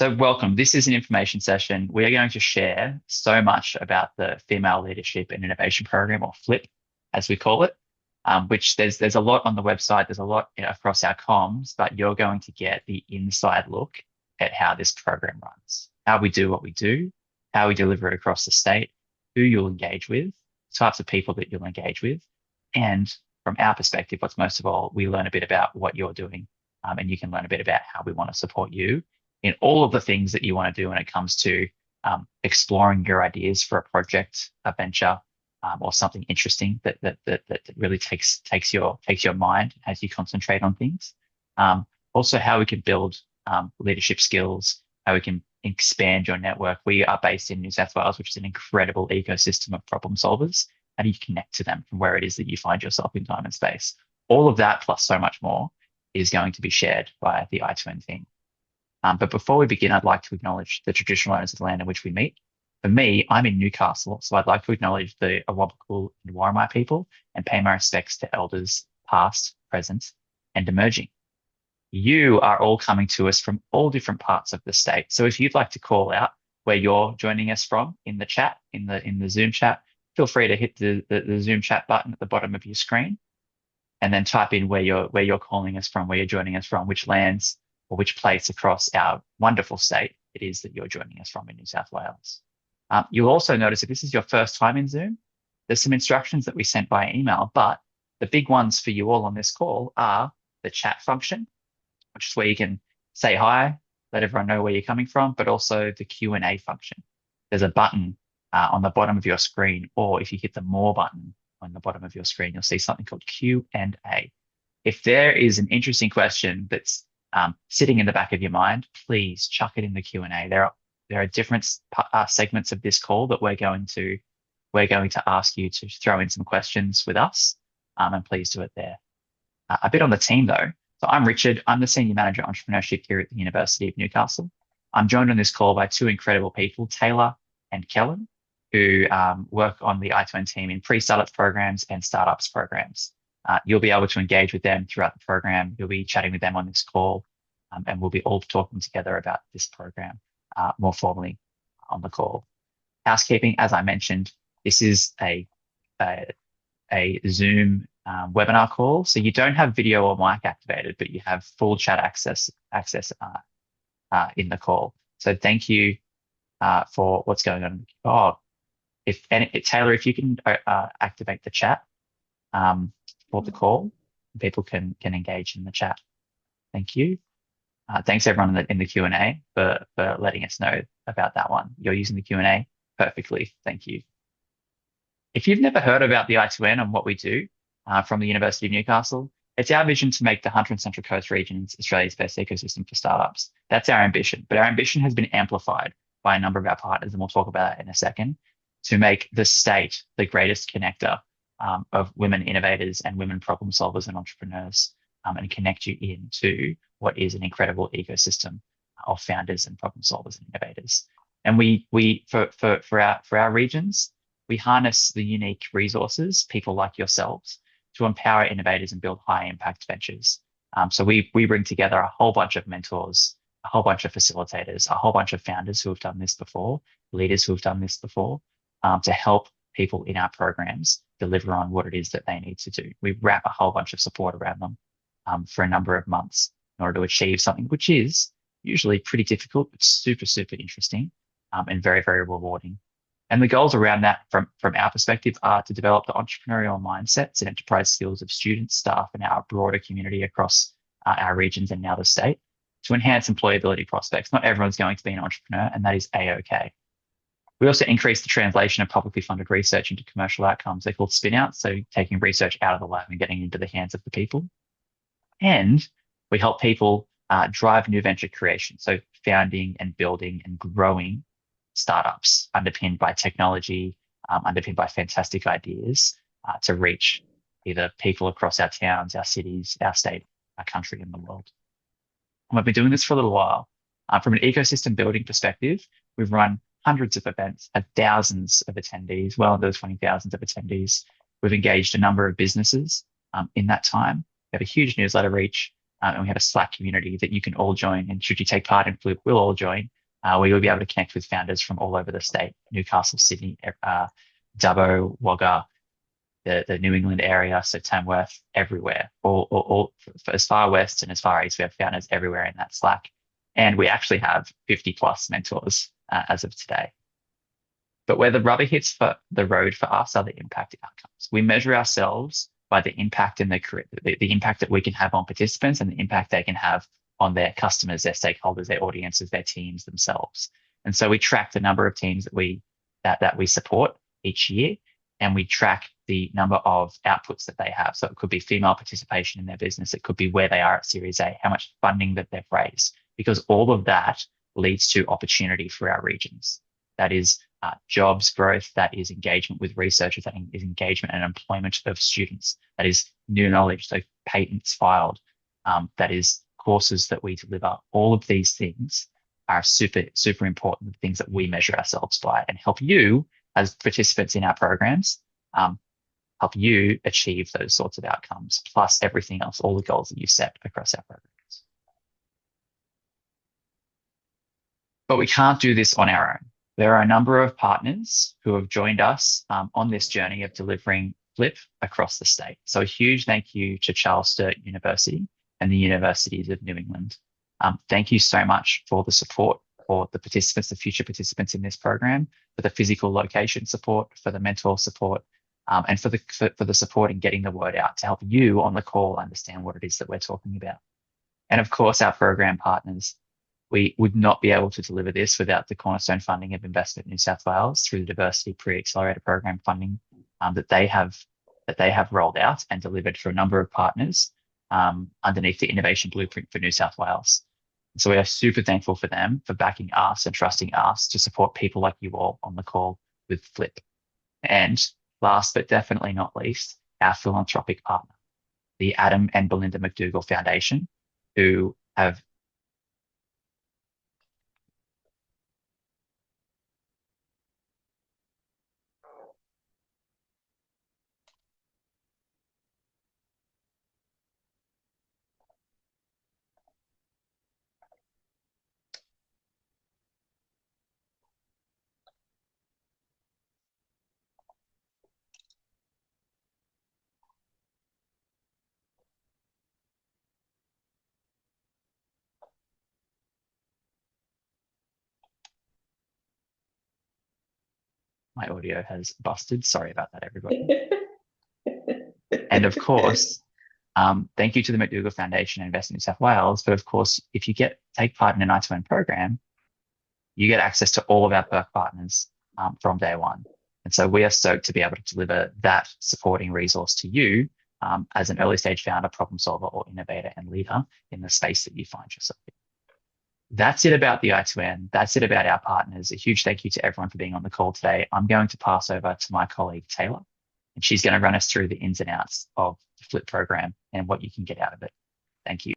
So welcome. This is an information session. We are going to share so much about the Female Leadership and Innovation Program, or FLIP, as we call it, which there's a lot on the website. There's a lot across our comms, but you're going to get the inside look at how this program runs, how we do what we do, how we deliver it across the state, who you'll engage with, types of people that you'll engage with, and from our perspective, what's most of all, we learn a bit about what you're doing, and you can learn a bit about how we want to support you in all of the things that you want to do when it comes to exploring your ideas for a project, a venture, or something interesting that really takes your mind as you concentrate on things. Also, how we can build leadership skills, how we can expand your network. We are based in New South Wales, which is an incredible ecosystem of problem solvers. How do you connect to them from where it is that you find yourself in time and space? All of that, plus so much more, is going to be shared by the I2N team. But before we begin, I'd like to acknowledge the traditional owners of the land in which we meet. For me, I'm in Newcastle, so I'd like to acknowledge the Awabakal and Warramai people and pay my respects to elders past, present, and emerging. You are all coming to us from all different parts of the state. So if you'd like to call out where you're joining us from in the chat, in the Zoom chat, feel free to hit the Zoom chat button at the bottom of your screen, and then type in where you're calling us from, where you're joining us from, which lands or which place across our wonderful state it is that you're joining us from in New South Wales. You'll also notice if this is your first time in Zoom, there's some instructions that we sent by email, but the big ones for you all on this call are the chat function, which is where you can say hi, let everyone know where you're coming from, but also the Q&A function. There's a button on the bottom of your screen, or if you hit the more button on the bottom of your screen, you'll see something called Q&A. If there is an interesting question that's sitting in the back of your mind, please chuck it in the Q&A. There are different segments of this call that we're going to ask you to throw in some questions with us, and please do it there. A bit on the team though. So I'm Richard. I'm the Senior Manager of Entrepreneurship here at the University of Newcastle. I'm joined on this call by two incredible people, Taylor and Kellen, who work on the I2N team in pre-startups programs and startups programs. You'll be able to engage with them throughout the program. You'll be chatting with them on this call, and we'll be all talking together about this program more formally on the call. Housekeeping, as I mentioned, this is a Zoom webinar call, so you don't have video or mic activated, but you have full chat access in the call. So thank you for what's going on. Oh, Taylor, if you can activate the chat for the call, people can engage in the chat. Thank you. Thanks everyone in the Q&A for letting us know about that one. You're using the Q&A perfectly. Thank you. If you've never heard about the I2N and what we do from the University of Newcastle, it's our vision to make the Hunter and Central Coast regions Australia's best ecosystem for startups. That's our ambition, but our ambition has been amplified by a number of our partners, and we'll talk about that in a second, to make the state the greatest connector of women innovators and women problem solvers and entrepreneurs, and connect you into what is an incredible ecosystem of founders and problem solvers and innovators. And for our regions, we harness the unique resources, people like yourselves, to empower innovators and build high impact ventures. So we bring together a whole bunch of mentors, a whole bunch of facilitators, a whole bunch of founders who have done this before, leaders who have done this before, to help people in our programs deliver on what it is that they need to do. We wrap a whole bunch of support around them for a number of months in order to achieve something which is usually pretty difficult, but super, super interesting, and very, very rewarding. And the goals around that from our perspective are to develop the entrepreneurial mindsets and enterprise skills of students, staff, and our broader community across our regions and now the state, to enhance employability prospects. Not everyone's going to be an entrepreneur, and that is A-OK. We also increase the translation of publicly funded research into commercial outcomes. They're called spin-outs, so taking research out of the lab and getting it into the hands of the people. And we help people drive new venture creation, so founding and building and growing startups underpinned by technology, underpinned by fantastic ideas to reach either people across our towns, our cities, our state, our country, and the world. And we've been doing this for a little while. From an ecosystem building perspective, we've run hundreds of events, had thousands of attendees, well into the 20,000s of attendees. We've engaged a number of businesses in that time. We have a huge newsletter reach. and we have a Slack community that you can all join. And should you take part in Flip, we'll all join. We will be able to connect with founders from all over the state: Newcastle, Sydney, Dubbo, Wagga, the New England area, so Tamworth, everywhere, all as far west and as far east. We have founders everywhere in that Slack, and we actually have 50 plus mentors as of today. But where the rubber hits for the road for us are the impact outcomes. We measure ourselves by the impact in the impact that we can have on participants and the impact they can have on their customers, their stakeholders, their audiences, their teams themselves. And so we track the number of teams that we support each year, and we track the number of outputs that they have. So it could be female participation in their business. It could be where they are at Series A, how much funding that they've raised, because all of that leads to opportunity for our regions. That is jobs growth, that is engagement with researchers, that is engagement and employment of students, that is new knowledge, so patents filed, that is courses that we deliver. All of these things are super, super important things that we measure ourselves by and help you as participants in our programs, help you achieve those sorts of outcomes, plus everything else, all the goals that you set across our programs. But we can't do this on our own. There are a number of partners who have joined us on this journey of delivering Flip across the state. So a huge thank you to Charles Sturt University and the Universities of New England. Thank you so much for the support for the participants, the future participants in this program, for the physical location support, for the mentor support, and for the support in getting the word out to help you on the call understand what it is that we're talking about. And of course, our program partners. We would not be able to deliver this without the cornerstone funding of Investment New South Wales through the Diversity Pre-Accelerator Program funding that they have rolled out and delivered for a number of partners underneath the Innovation Blueprint for New South Wales. So we are super thankful for them for backing us and trusting us to support people like you all on the call with Flip. And last but definitely not least, our philanthropic partner, the Adam and Belinda McDougall Foundation, who have my audio has busted. Sorry about that, everybody. And of course, thank you to the McDougall Foundation and Invest in New South Wales. But of course, if you take part in an I2N program, you get access to all of our perk partners from day one. And so we are stoked to be able to deliver that supporting resource to you as an early stage founder, problem solver, or innovator and leader in the space that you find yourself in. That's it about the I2N. That's it about our partners. A huge thank you to everyone for being on the call today. I'm going to pass over to my colleague, Taylor, and she's going to run us through the ins and outs of the Flip program and what you can get out of it. Thank you.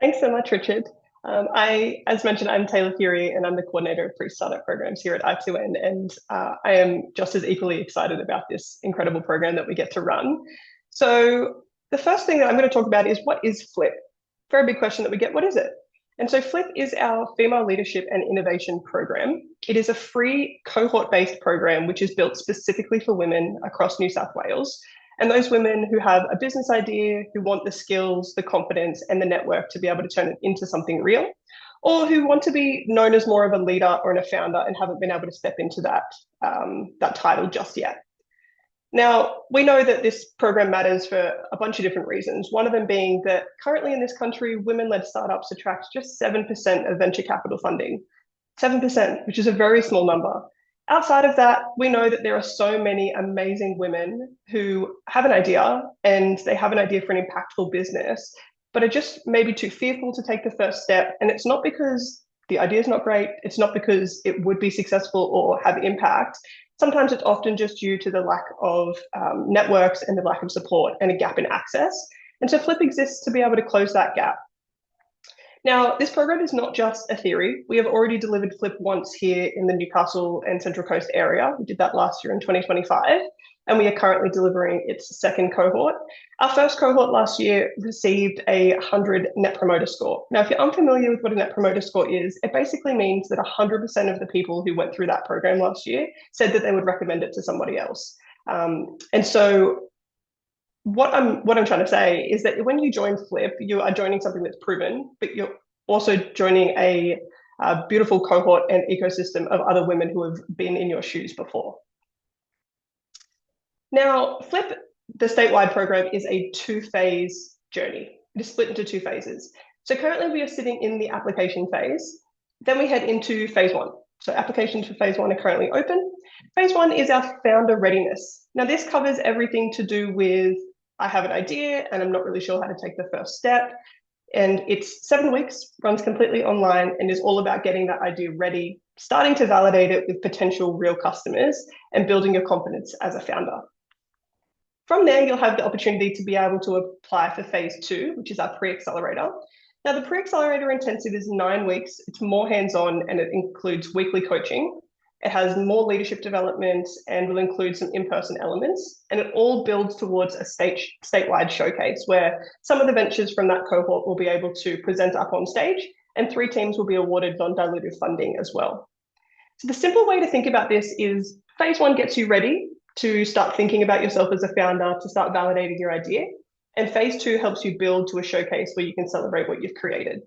Thanks so much, Richard. As mentioned, I'm Taylor Fury, and I'm the coordinator of pre-startup programs here at I2N, and I am just as equally excited about this incredible program that we get to run. So the first thing that I'm going to talk about is, what is Flip? Very big question that we get. What is it? And so Flip is our female leadership and innovation program. It is a free cohort-based program which is built specifically for women across New South Wales. And those women who have a business idea, who want the skills, the confidence, and the network to be able to turn it into something real, or who want to be known as more of a leader or a founder and haven't been able to step into that title just yet. Now, we know that this program matters for a bunch of different reasons. One of them being that currently in this country, women-led startups attract just 7% of venture capital funding. 7%, which is a very small number. Outside of that, we know that there are so many amazing women who have an idea, and they have an idea for an impactful business, but are just maybe too fearful to take the first step. And it's not because the idea is not great. It's not because it would be successful or have impact. Sometimes it's often just due to the lack of networks and the lack of support and a gap in access. And so Flip exists to be able to close that gap. Now, this program is not just a theory. We have already delivered Flip once here in the Newcastle and Central Coast area. We did that last year in 2025, and we are currently delivering its second cohort. Our first cohort last year received a 100 Net Promoter Score. Now, if you're unfamiliar with what a Net Promoter Score is, it basically means that 100% of the people who went through that program last year said that they would recommend it to somebody else. And so what I'm trying to say is that when you join Flip, you are joining something that's proven, but you're also joining a beautiful cohort and ecosystem of other women who have been in your shoes before. Now, Flip, the statewide program, is a two-phase journey. It is split into two phases. So currently we are sitting in the application phase. Then we head into phase one. So applications for phase one are currently open. Phase one is our founder readiness. Now this covers everything to do with, I have an idea and I'm not really sure how to take the first step. And it's 7 weeks, runs completely online, and is all about getting that idea ready, starting to validate it with potential real customers, and building your confidence as a founder. From there, you'll have the opportunity to be able to apply for phase two, which is our pre-accelerator. Now, the pre-accelerator intensive is 9 weeks. It's more hands-on, and it includes weekly coaching. It has more leadership development and will include some in-person elements. And it all builds towards a statewide showcase where some of the ventures from that cohort will be able to present up on stage, and 3 teams will be awarded non-dilutive funding as well. So the simple way to think about this is phase one gets you ready to start thinking about yourself as a founder, to start validating your idea. And phase two helps you build to a showcase where you can celebrate what you've created.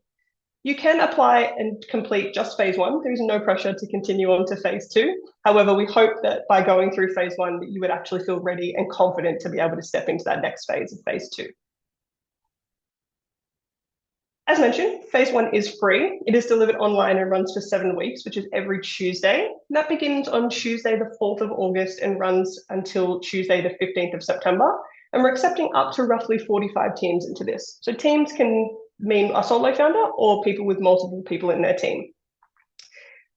You can apply and complete just phase one. There is no pressure to continue on to phase two. However, we hope that by going through phase one, that you would actually feel ready and confident to be able to step into that next phase of phase two. As mentioned, phase one is free. It is delivered online and runs for 7 weeks, which is every Tuesday. And that begins on Tuesday, the 4th of August, and runs until Tuesday, the 15th of September. And we're accepting up to roughly 45 teams into this. So teams can mean a solo founder or people with multiple people in their team.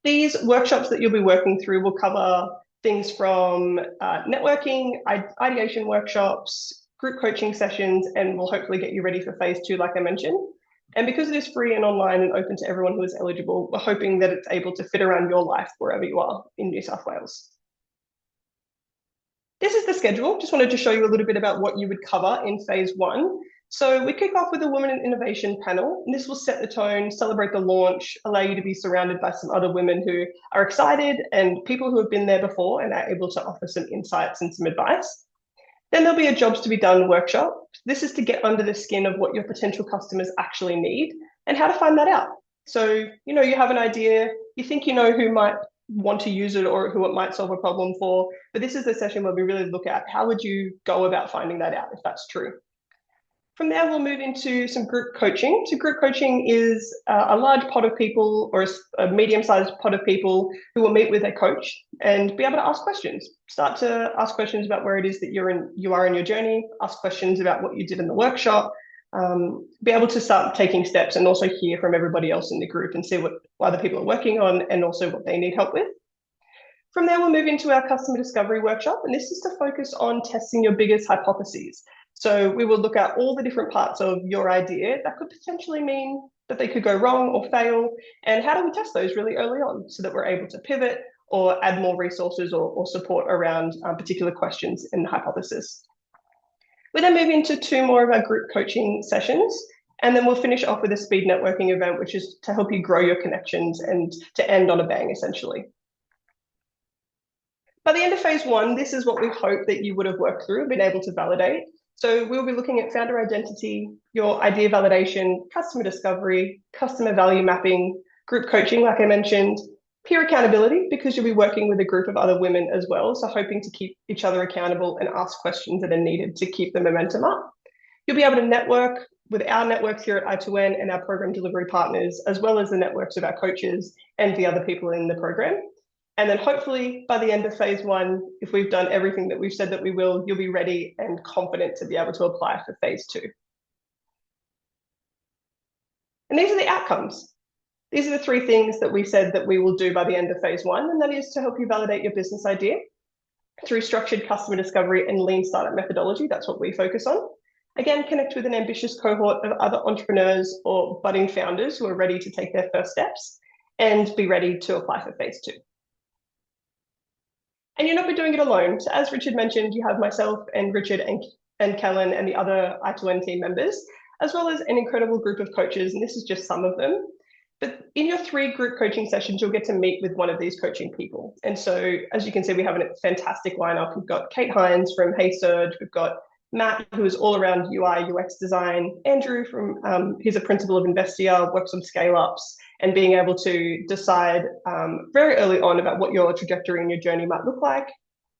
These workshops that you'll be working through will cover things from networking, ideation workshops, group coaching sessions, and will hopefully get you ready for phase two, like I mentioned. And because it is free and online and open to everyone who is eligible, we're hoping that it's able to fit around your life wherever you are in New South Wales. This is the schedule. Just wanted to show you a little bit about what you would cover in phase one. So we kick off with a Women in Innovation panel, and this will set the tone, celebrate the launch, allow you to be surrounded by some other women who are excited and people who have been there before and are able to offer some insights and some advice. Then there'll be a jobs to be done workshop. This is to get under the skin of what your potential customers actually need and how to find that out. So, you have an idea, you think you know who might want to use it or who it might solve a problem for, but this is the session where we really look at how would you go about finding that out if that's true. From there, we'll move into some group coaching. So group coaching is a large pot of people or a medium-sized pot of people who will meet with a coach and be able to ask questions. Start to ask questions about where it is that you are in your journey, ask questions about what you did in the workshop, be able to start taking steps and also hear from everybody else in the group and see what other people are working on and also what they need help with. From there, we'll move into our customer discovery workshop, and this is to focus on testing your biggest hypotheses. So we will look at all the different parts of your idea that could potentially mean that they could go wrong or fail, and how do we test those really early on so that we're able to pivot or add more resources or support around particular questions in the hypothesis. We then move into 2 more of our group coaching sessions, and then we'll finish off with a speed networking event, which is to help you grow your connections and to end on a bang, essentially. By the end of phase one, this is what we hope that you would have worked through and been able to validate. So we'll be looking at founder identity, your idea validation, customer discovery, customer value mapping, group coaching, like I mentioned, peer accountability, because you'll be working with a group of other women as well. So hoping to keep each other accountable and ask questions that are needed to keep the momentum up. You'll be able to network with our networks here at I2N and our program delivery partners, as well as the networks of our coaches and the other people in the program. And then hopefully by the end of phase one, if we've done everything that we've said that we will, you'll be ready and confident to be able to apply for phase two. And these are the outcomes. These are the 3 things that we said that we will do by the end of phase one, and that is to help you validate your business idea through structured customer discovery and lean startup methodology. That's what we focus on. Again, connect with an ambitious cohort of other entrepreneurs or budding founders who are ready to take their first steps, and be ready to apply for phase 2. And you're not doing it alone. So as Richard mentioned, you have myself and Richard and Kellen and the other I2N team members, as well as an incredible group of coaches, and this is just some of them. But in your 3 group coaching sessions, you'll get to meet with one of these coaching people. And so, as you can see, we have a fantastic lineup. We've got Kate Hines from Hey Surge. We've got Matt, who is all around UI, UX design. Andrew, he's a principal of Investia, works on scale ups and being able to decide very early on about what your trajectory and your journey might look like.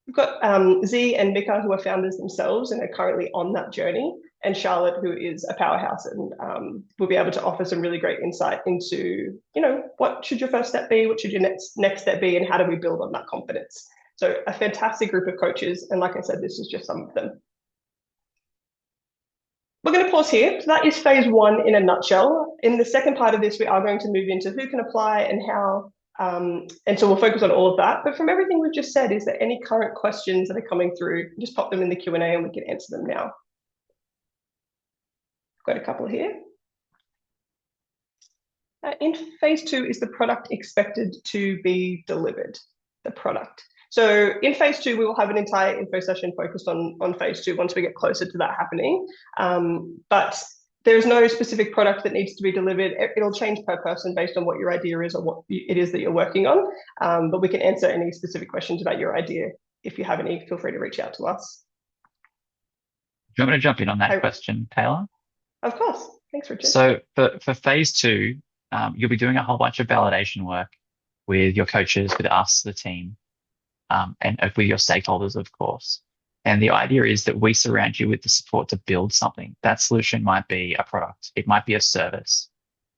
We've got Z and Mika, who are founders themselves and are currently on that journey, and Charlotte, who is a powerhouse and will be able to offer some really great insight into, what should your first step be, what should your next step be, and how do we build on that confidence. So a fantastic group of coaches, and like I said, this is just some of them. We're going to pause here. So that is phase 1 in a nutshell. In the second part of this, we are going to move into who can apply and how. And so we'll focus on all of that. But from everything we've just said, is there any current questions that are coming through? Just pop them in the Q&A and we can answer them now. I've got a couple here. In phase 2, is the product expected to be delivered? The product. So in phase 2, we will have an entire info session focused on phase 2 once we get closer to that happening. But there's no specific product that needs to be delivered. It'll change per person based on what your idea is or what it is that you're working on. But we can answer any specific questions about your idea. If you have any, feel free to reach out to us. Do you want me to jump in on that question, Taylor? Of course. Thanks, Richard. So for phase 2, you'll be doing a whole bunch of validation work with your coaches, with us, the team, and with your stakeholders, of course. And the idea is that we surround you with the support to build something. That solution might be a product. It might be a service.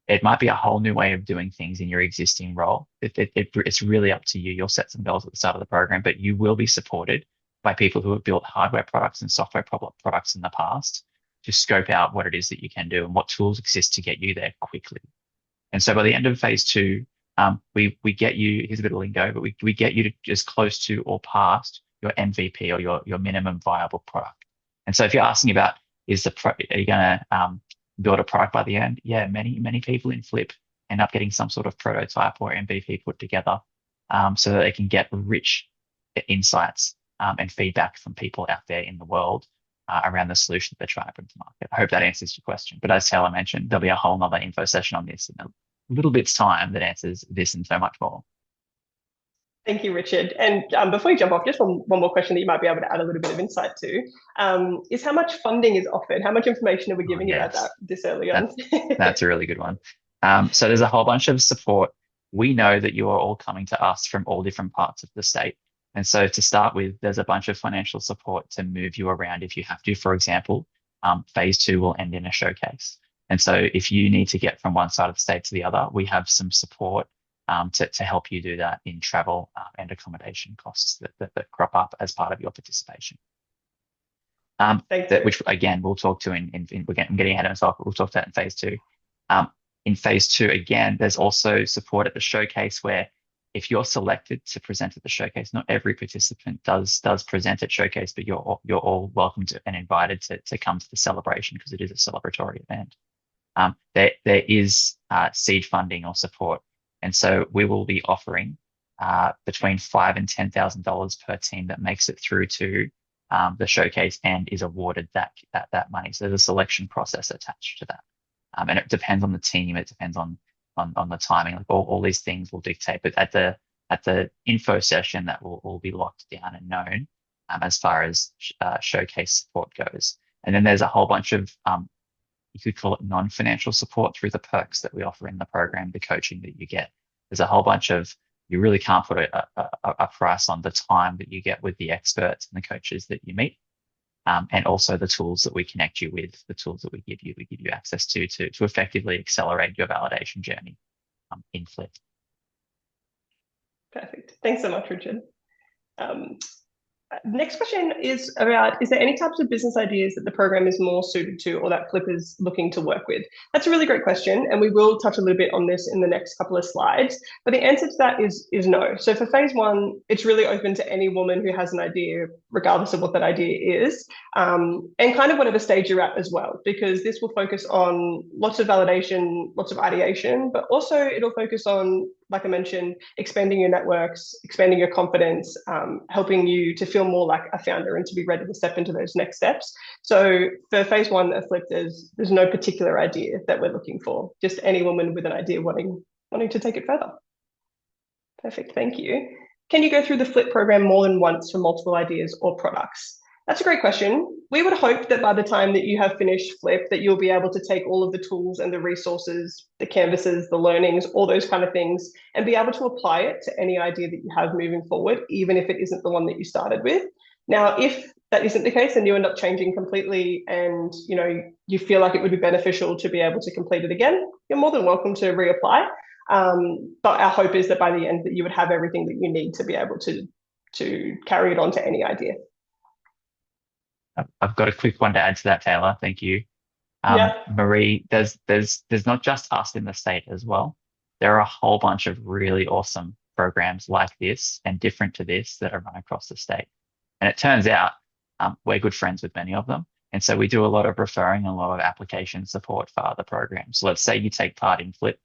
It might be a whole new way of doing things in your existing role. It's really up to you. You'll set some goals at the start of the program, but you will be supported by people who have built hardware products and software products in the past to scope out what it is that you can do and what tools exist to get you there quickly. And so by the end of phase 2, we get you, here's a bit of lingo, but we get you to as close to or past your MVP or your minimum viable product. And so if you're asking about, are you going to build a product by the end? Yeah, many people in Flip end up getting some sort of prototype or MVP put together so that they can get rich insights and feedback from people out there in the world around the solution that they're trying to bring to market. I hope that answers your question. But as Taylor mentioned, there'll be a whole nother info session on this in a little bit's time that answers this and so much more. Thank you, Richard. And before you jump off, just one more question that you might be able to add a little bit of insight to is how much funding is offered? How much information are we giving you about that this early on? That's a really good one. So there's a whole bunch of support. We know that you are all coming to us from all different parts of the state. And so to start with, there's a bunch of financial support to move you around if you have to. For example, phase 2 will end in a showcase. And so if you need to get from one side of the state to the other, we have some support to help you do that in travel and accommodation costs that crop up as part of your participation. Which again, we'll talk to I'm getting ahead of myself, but we'll talk to that in phase 2. In phase 2, again, there's also support at the showcase where if you're selected to present at the showcase, not every participant does present at showcase, but you're all welcome to and invited to come to the celebration because it is a celebratory event. There is seed funding or support. And so we will be offering between $5,000 and $10,000 per team that makes it through to the showcase and is awarded that money. So there's a selection process attached to that. And it depends on the team. It depends on the timing. Like all these things will dictate. But at the info session, that will all be locked down and known as far as showcase support goes. And then there's a whole bunch of you could call it non-financial support through the perks that we offer in the program, the coaching that you get. There's a whole bunch of, you really can't put a price on the time that you get with the experts and the coaches that you meet. And also the tools that we connect you with, the tools that we give you access to effectively accelerate your validation journey in Flip. Perfect. Thanks so much, Richard. Next question is about, is there any types of business ideas that the program is more suited to or that Flip is looking to work with? That's a really great question, and we will touch a little bit on this in the next couple of slides. But the answer to that is no. So for phase one, it's really open to any woman who has an idea, regardless of what that idea is, and kind of whatever stage you're at as well, because this will focus on lots of validation, lots of ideation, but also it'll focus on, like I mentioned, expanding your networks, expanding your confidence, helping you to feel more like a founder and to be ready to step into those next steps. So for phase one at Flip, there's no particular idea that we're looking for, just any woman with an idea wanting to take it further. Perfect, thank you. Can you go through the Flip program more than once for multiple ideas or products? That's a great question. We would hope that by the time that you have finished Flip, that you'll be able to take all of the tools and the resources, the canvases, the learnings, all those kind of things, and be able to apply it to any idea that you have moving forward, even if it isn't the one that you started with. Now, if that isn't the case and you end up changing completely and you feel like it would be beneficial to be able to complete it again, you're more than welcome to reapply. But our hope is that by the end that you would have everything that you need to be able to carry it on to any idea. I've got a quick one to add to that, Taylor. Thank you. Yeah. Marie, there's not just us in the state as well. There are a whole bunch of really awesome programs like this and different to this that are run across the state. And it turns out we're good friends with many of them. And so we do a lot of referring and a lot of application support for other programs. So let's say you take part in Flip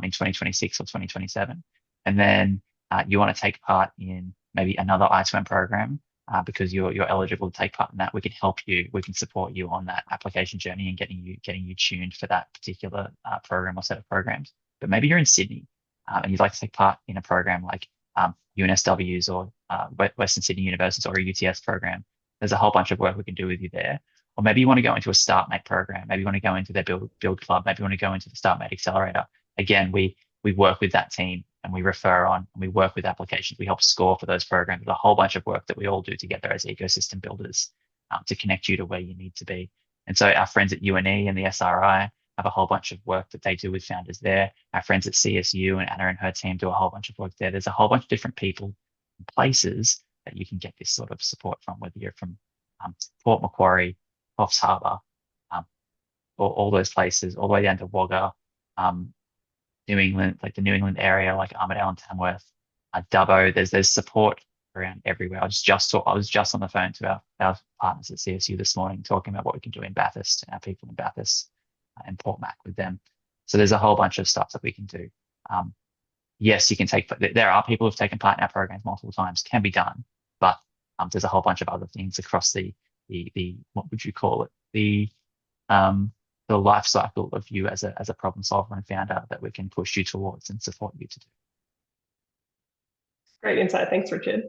in 2026 or 2027, and then you want to take part in maybe another I2M program because you're eligible to take part in that. We can help you. We can support you on that application journey and getting you tuned for that particular program or set of programs. But maybe you're in Sydney and you'd like to take part in a program like NSW's or Western Sydney University or a UTS program. There's a whole bunch of work we can do with you there. Or maybe you want to go into a StartMate program. Maybe you want to go into their build club. Maybe you want to go into the StartMate Accelerator. Again, we work with that team and we refer on and we work with applications. We help score for those programs. There's a whole bunch of work that we all do together as ecosystem builders to connect you to where you need to be. And so our friends at UNE and the SRI have a whole bunch of work that they do with founders there. Our friends at CSU and Anna and her team do a whole bunch of work there. There's a whole bunch of different people and places that you can get this sort of support from, whether you're from Port Macquarie, Coffs Harbour, or all those places, all the way down to Wagga, New England, like the New England area, like Armidale and Tamworth, Dubbo. There's support around everywhere. I was just on the phone to our partners at CSU this morning, talking about what we can do in Bathurst and our people in Bathurst and Port Mac with them. So there's a whole bunch of stuff that we can do. Yes, you can take. There are people who've taken part in our programs multiple times. Can be done, but there's a whole bunch of other things across the what would you call it, the life cycle of you as a problem solver and founder that we can push you towards and support you to do. Great insight. Thanks, Richard.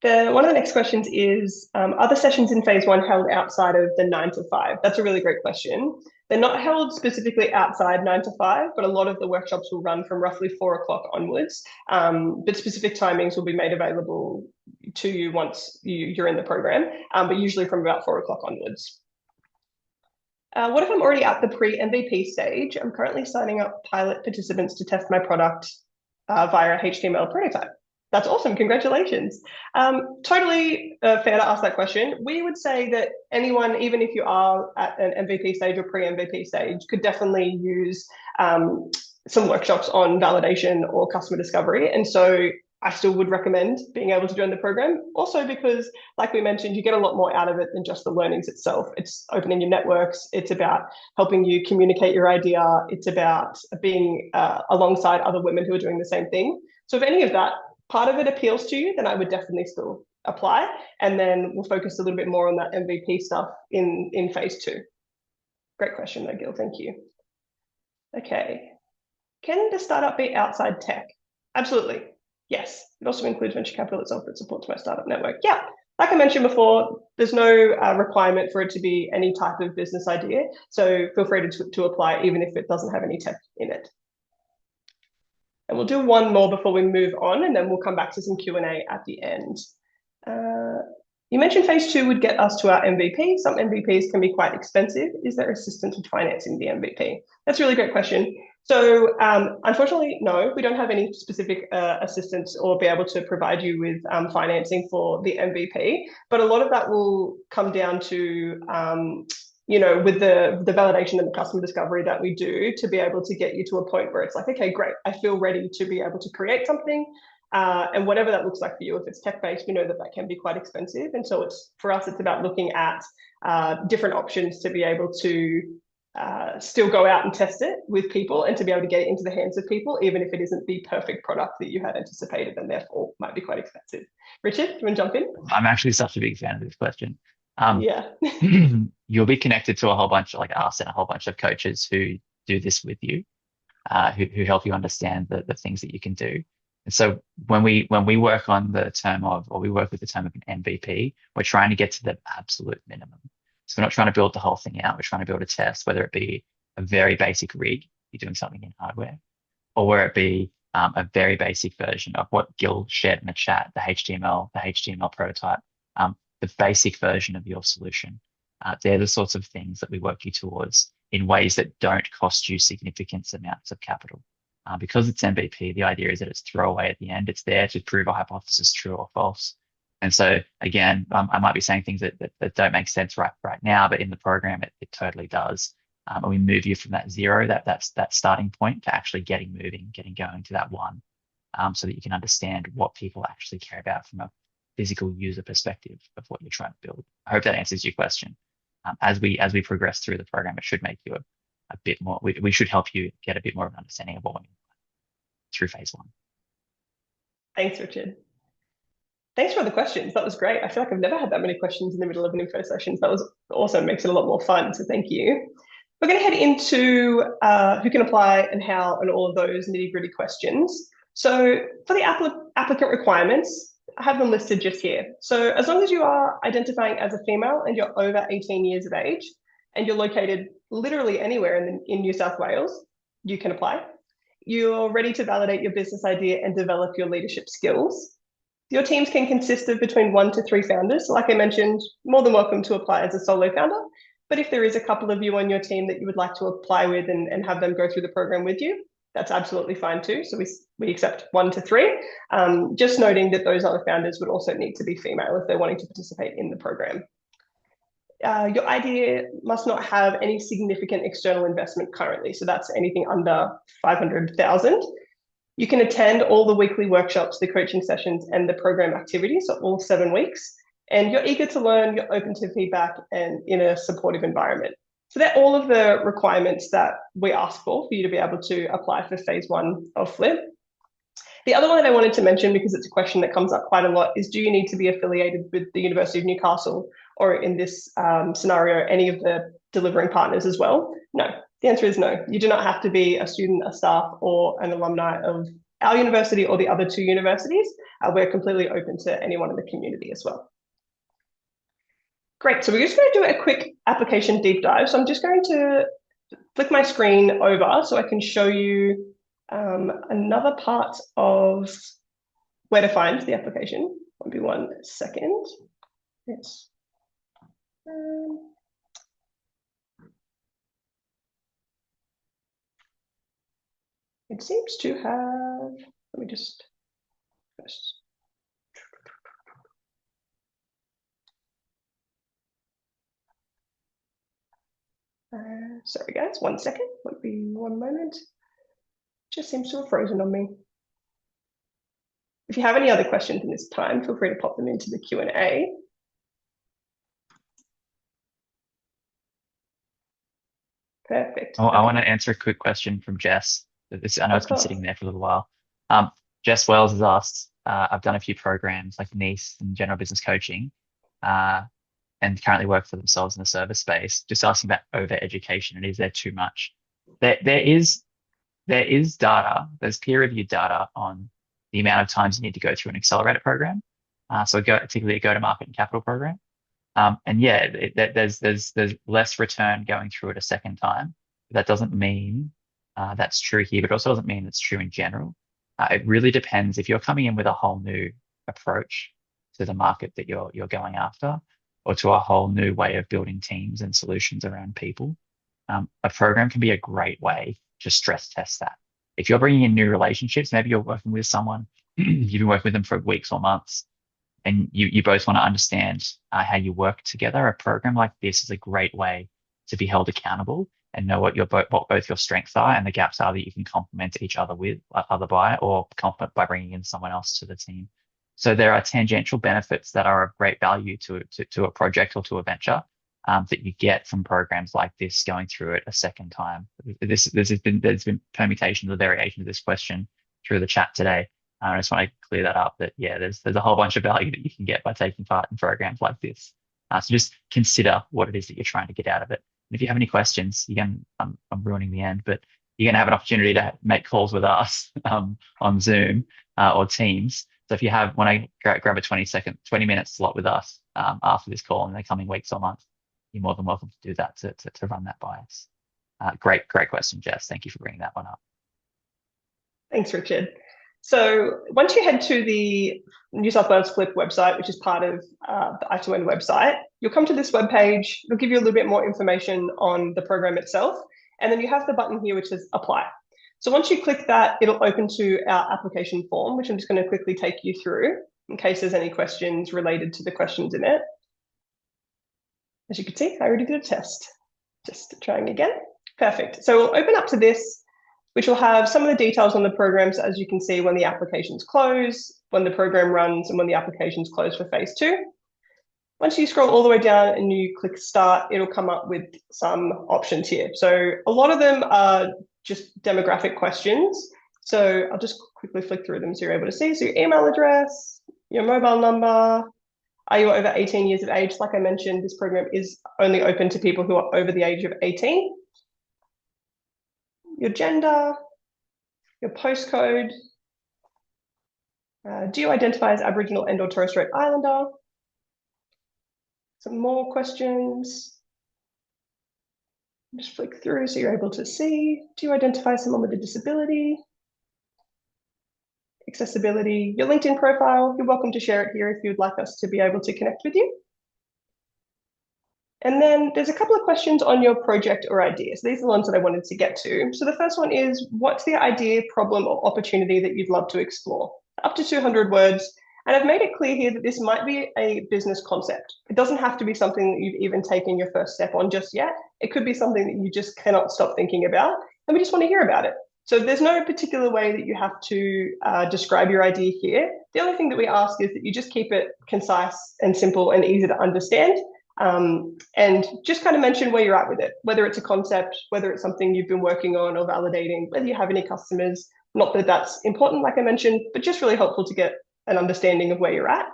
One of the next questions is, are the sessions in phase one held outside of the 9 to 5? That's a really great question. They're not held specifically outside 9 to 5, but a lot of the workshops will run from roughly 4 o'clock onwards. But specific timings will be made available to you once you're in the program, but usually from about 4 o'clock onwards. What if I'm already at the pre-MVP stage? I'm currently signing up pilot participants to test my product via a HTML prototype. That's awesome. Congratulations. Totally fair to ask that question. We would say that anyone, even if you are at an MVP stage or pre-MVP stage, could definitely use some workshops on validation or customer discovery. And so I still would recommend being able to join the program. Also because, like we mentioned, you get a lot more out of it than just the learnings itself. It's opening your networks. It's about helping you communicate your idea. It's about being alongside other women who are doing the same thing. So if any of that part of it appeals to you, then I would definitely still apply. And then we'll focus a little bit more on that MVP stuff in phase 2. Great question though, Gil. Thank you. Okay. Can the startup be outside tech? Absolutely. Yes. It also includes venture capital itself that supports my startup network. Yeah. Like I mentioned before, there's no requirement for it to be any type of business idea. So feel free to apply even if it doesn't have any tech in it. And we'll do one more before we move on, and then we'll come back to some Q&A at the end. You mentioned phase 2 would get us to our MVP. Some MVPs can be quite expensive. Is there assistance with financing the MVP? That's a really great question. So, unfortunately, no, we don't have any specific assistance or be able to provide you with financing for the MVP. But a lot of that will come down to, with the validation and the customer discovery that we do to be able to get you to a point where it's like, okay, great, I feel ready to be able to create something. And whatever that looks like for you, if it's tech-based, we know that that can be quite expensive. And so for us, it's about looking at different options to be able to still go out and test it with people and to be able to get it into the hands of people, even if it isn't the perfect product that you had anticipated and therefore might be quite expensive. Richard, do you want to jump in? I'm actually such a big fan of this question. Um, Yeah. you'll be connected to a whole bunch of like us and a whole bunch of coaches who do this with you, who help you understand the things that you can do. And so when we work on the term of, or we work with the term of an MVP, we're trying to get to the absolute minimum. So we're not trying to build the whole thing out. We're trying to build a test, whether it be a very basic rig, you're doing something in hardware, or where it be a very basic version of what Gil shared in the chat, the HTML prototype, the basic version of your solution. They're the sorts of things that we work you towards in ways that don't cost you significant amounts of capital. Because it's MVP, the idea is that it's throwaway at the end. It's there to prove a hypothesis true or false. And so again, I might be saying things that don't make sense right now, but in the program, it totally does. And we move you from that zero, that's that starting point, to actually getting moving, getting going to that one, so that you can understand what people actually care about from a physical user perspective of what you're trying to build. I hope that answers your question. As we progress through the program, it should make you a bit more. We should help you get a bit more of an understanding of what we through phase one. Thanks, Richard. Thanks for the questions. That was great. I feel like I've never had that many questions in the middle of an info session. So that was awesome. Makes it a lot more fun. So thank you. We're going to head into who can apply and how and all of those nitty-gritty questions. So for the applicant requirements, I have them listed just here. So as long as you are identifying as a female and you're over 18 years of age and you're located literally anywhere in New South Wales, you can apply. You're ready to validate your business idea and develop your leadership skills. Your teams can consist of between 1 to 3 founders. Like I mentioned, more than welcome to apply as a solo founder. But if there is a couple of you on your team that you would like to apply with and have them go through the program with you, that's absolutely fine too. So we accept 1 to 3. Just noting that those other founders would also need to be female if they're wanting to participate in the program. Your idea must not have any significant external investment currently. So that's anything under 500,000. You can attend all the weekly workshops, the coaching sessions, and the program activities, so all 7 weeks. And you're eager to learn, you're open to feedback, and in a supportive environment. So they're all of the requirements that we ask for you to be able to apply for phase 1 of Flip. The other one that I wanted to mention, because it's a question that comes up quite a lot, is do you need to be affiliated with the University of Newcastle, or in this scenario, any of the delivering partners as well? No, the answer is no. You do not have to be a student, a staff, or an alumni of our university or the other 2 universities. We're completely open to anyone in the community as well. Great, so we're just going to do a quick application deep dive. So I'm just going to flick my screen over so I can show you another part of where to find the application. Won't be 1 second. Yes. It seems to have, let me just, sorry guys, 1 second, won't be 1 moment. Just seems to have frozen on me. If you have any other questions in this time, feel free to pop them into the Q&A. Perfect. I want to answer a quick question from Jess. I know it's been sitting there for a little while. Jess Wells has asked, I've done a few programs like NICE and general business coaching, and currently work for themselves in the service space, just asking about over education and is there too much? There is data, there's peer-reviewed data on the amount of times you need to go through an accelerator program. Particularly a go-to-market and capital program. And yeah, there's less return going through it a second time. That doesn't mean that's true here, but also doesn't mean it's true in general. It really depends. If you're coming in with a whole new approach to the market that you're going after, or to a whole new way of building teams and solutions around people, a program can be a great way to stress test that. If you're bringing in new relationships, maybe you're working with someone, you've been working with them for weeks or months, and you both want to understand how you work together. A program like this is a great way to be held accountable and know what both your strengths are and the gaps are that you can complement each other with, other by, or complement by bringing in someone else to the team. So there are tangential benefits that are of great value to a project or to a venture, that you get from programs like this going through it a second time. There's been permutations or variations of this question through the chat today. I just want to clear that up, that yeah, there's a whole bunch of value that you can get by taking part in programs like this. So just consider what it is that you're trying to get out of it. And if you have any questions, I'm ruining the end, but you're going to have an opportunity to make calls with us on Zoom or Teams. So if you want to grab a 20-minute slot with us after this call in the coming weeks or months, you're more than welcome to do that to run that by us. Great question, Jess. Thank you for bringing that one up. Thanks, Richard. So once you head to the New South Wales Flip website, which is part of the I2N website, you'll come to this webpage. It'll give you a little bit more information on the program itself. And then you have the button here, which says apply. So once you click that, it'll open to our application form, which I'm just going to quickly take you through in case there's any questions related to the questions in it. As you can see, I already did a test. Just trying again. Perfect. So we'll open up to this, which will have some of the details on the programs, as you can see, when the applications close, when the program runs, and when the applications close for phase 2. Once you scroll all the way down and you click start, it'll come up with some options here. So a lot of them are just demographic questions. So I'll just quickly flick through them so you're able to see. So your email address, your mobile number, are you over 18 years of age? Like I mentioned, this program is only open to people who are over the age of 18. Your gender, your postcode. Do you identify as Aboriginal and or Torres Strait Islander? Some more questions. Just flick through so you're able to see. Do you identify as someone with a disability? Accessibility, your LinkedIn profile. You're welcome to share it here if you'd like us to be able to connect with you. And then there's a couple of questions on your project or idea. So these are the ones that I wanted to get to. So the first one is, what's the idea, problem, or opportunity that you'd love to explore? Up to 200 words. And I've made it clear here that this might be a business concept. It doesn't have to be something that you've even taken your first step on just yet. It could be something that you just cannot stop thinking about, and we just want to hear about it. So there's no particular way that you have to describe your idea here. The only thing that we ask is that you just keep it concise and simple and easy to understand. And just kind of mention where you're at with it, whether it's a concept, whether it's something you've been working on or validating, whether you have any customers. Not that that's important, like I mentioned, but just really helpful to get an understanding of where you're at.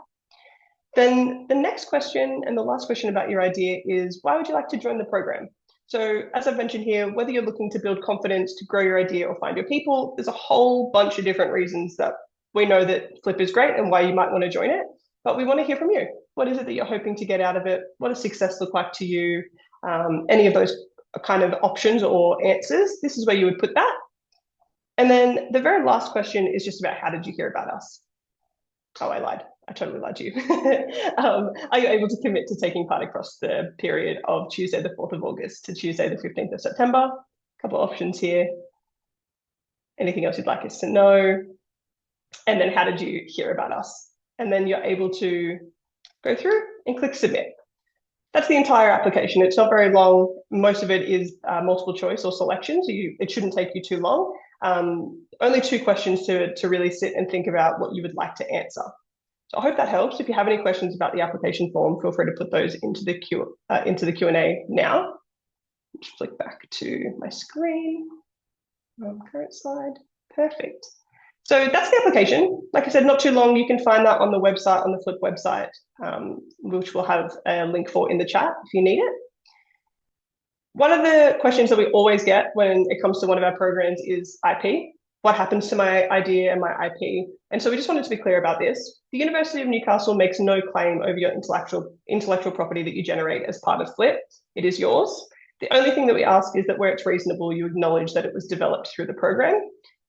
Then the next question and the last question about your idea is, why would you like to join the program? So as I've mentioned here, whether you're looking to build confidence, to grow your idea, or find your people, there's a whole bunch of different reasons that we know that Flip is great and why you might want to join it. But we want to hear from you. What is it that you're hoping to get out of it? What does success look like to you? Any of those kind of options or answers, this is where you would put that. And then the very last question is just about, how did you hear about us? Oh, I lied. I totally lied to you. Are you able to commit to taking part across the period of Tuesday, the 4th of August to Tuesday, the 15th of September? A couple of options here. Anything else you'd like us to know? And then how did you hear about us? And then you're able to go through and click submit. That's the entire application. It's not very long. Most of it is multiple choice or selection, so it shouldn't take you too long. Only 2 questions to really sit and think about what you would like to answer. So I hope that helps. If you have any questions about the application form, feel free to put those into the Q&A now. Just flick back to my screen. Current slide. Perfect. So that's the application. Like I said, not too long. You can find that on the website, on the Flip website, which we'll have a link for in the chat if you need it. One of the questions that we always get when it comes to one of our programs is IP. What happens to my idea and my IP? And so we just wanted to be clear about this. The University of Newcastle makes no claim over your intellectual property that you generate as part of Flip. It is yours. The only thing that we ask is that where it's reasonable, you acknowledge that it was developed through the program.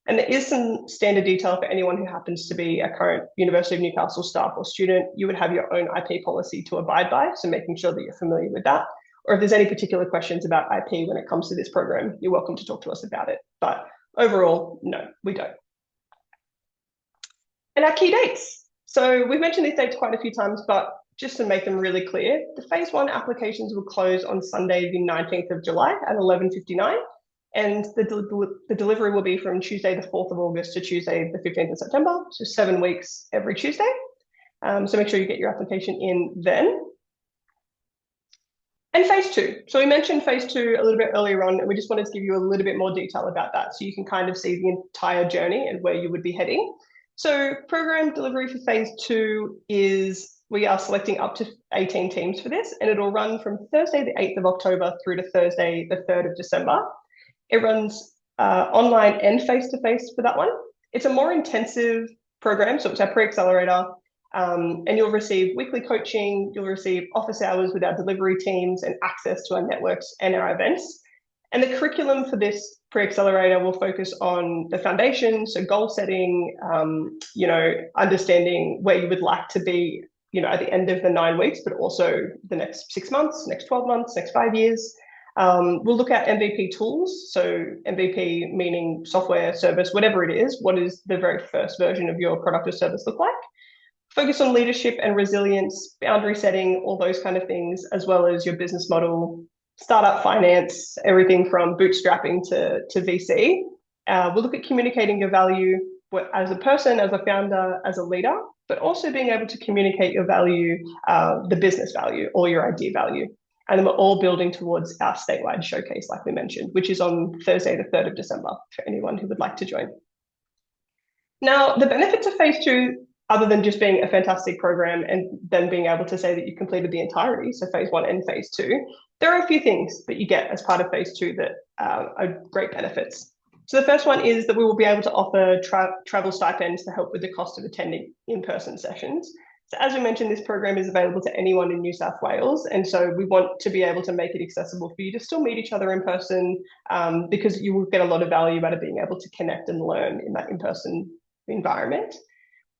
And there is some standard detail for anyone who happens to be a current University of Newcastle staff or student. You would have your own IP policy to abide by, so making sure that you're familiar with that. or if there's any particular questions about IP when it comes to this program, you're welcome to talk to us about it. But overall, no, we don't. And our key dates. So we've mentioned these dates quite a few times, but just to make them really clear, the phase 1 applications will close on Sunday, the 19th of July at 11:59. And the delivery will be from Tuesday, the 4th of August to Tuesday, the 15th of September. So 7 weeks every Tuesday. So make sure you get your application in then. And phase 2. So we mentioned phase 2 a little bit earlier on, and we just wanted to give you a little bit more detail about that so you can kind of see the entire journey and where you would be heading. So program delivery for phase 2 is we are selecting up to 18 teams for this, and it'll run from Thursday, the 8th of October through to Thursday, the 3rd of December. It runs online and face-to-face for that one. It's a more intensive program, so it's our pre-accelerator, and you'll receive weekly coaching, you'll receive office hours with our delivery teams and access to our networks and our events. And the curriculum for this pre-accelerator will focus on the foundation, so goal setting, understanding where you would like to be, at the end of the 9 weeks, but also the next 6 months, next 12 months, next 5 years. We'll look at MVP tools. So MVP meaning software, service, whatever it is. What is the very first version of your product or service look like? Focus on leadership and resilience, boundary setting, all those kind of things, as well as your business model, startup finance, everything from bootstrapping to VC. We'll look at communicating your value as a person, as a founder, as a leader, but also being able to communicate your value, the business value or your idea value. And then we're all building towards our statewide showcase, like we mentioned, which is on Thursday, the 3rd of December, for anyone who would like to join. Now, the benefits of phase 2, other than just being a fantastic program and then being able to say that you completed the entirety, so phase 1 and phase 2, there are a few things that you get as part of phase 2 that are great benefits. So the first one is that we will be able to offer travel stipends to help with the cost of attending in-person sessions. So as we mentioned, this program is available to anyone in New South Wales. And so we want to be able to make it accessible for you to still meet each other in person, because you will get a lot of value out of being able to connect and learn in that in-person environment.